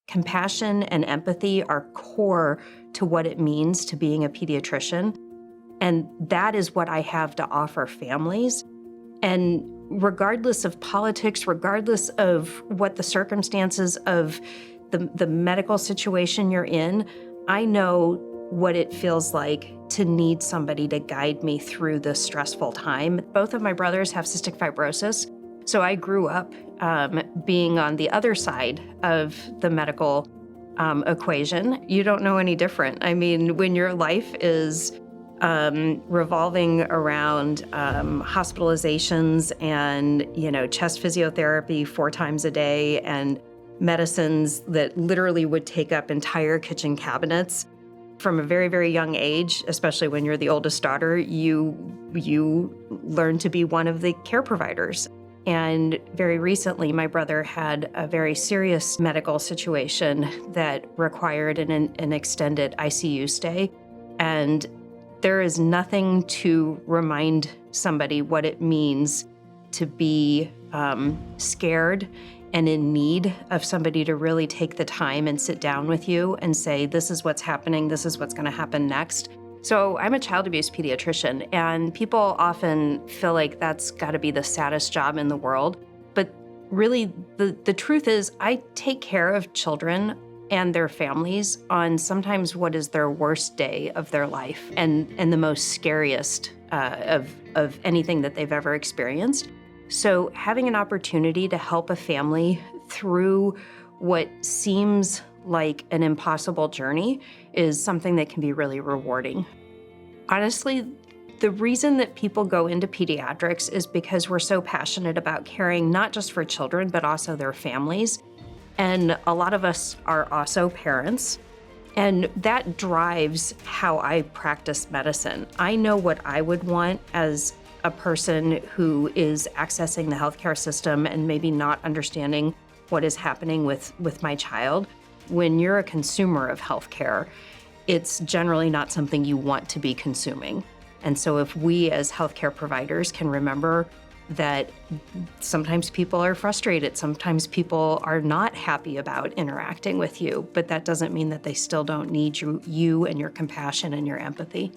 Compassion and empathy are core to what it means to being a pediatrician. And that is what I have to offer families. And regardless of politics, regardless of what the circumstances of the medical situation you're in, I know what it feels like to need somebody to guide me through this stressful time. Both of my brothers have cystic fibrosis, so I grew up being on the other side of the medical equation. You don't know any different. I mean, when your life is revolving around hospitalizations and, chest physiotherapy 4 times a day and medicines that literally would take up entire kitchen cabinets from a very, very young age, especially when you're the oldest daughter, you learn to be one of the care providers. And very recently, my brother had a very serious medical situation that required an extended ICU stay. And there is nothing to remind somebody what it means to be scared and in need of somebody to really take the time and sit down with you and say, this is what's happening, this is what's going to happen next. So I'm a child abuse pediatrician, and people often feel like that's got to be the saddest job in the world. But really, the truth is I take care of children and their families on sometimes what is their worst day of their life and the most scariest of anything that they've ever experienced. So having an opportunity to help a family through what seems like an impossible journey is something that can be really rewarding. Honestly, the reason that people go into pediatrics is because we're so passionate about caring not just for children, but also their families. And a lot of us are also parents, and that drives how I practice medicine. I know what I would want as a person who is accessing the healthcare system and maybe not understanding what is happening with my child. When you're a consumer of healthcare, it's generally not something you want to be consuming. And so if we as healthcare providers can remember that sometimes people are frustrated, sometimes people are not happy about interacting with you, but that doesn't mean that they still don't need you and your compassion and your empathy.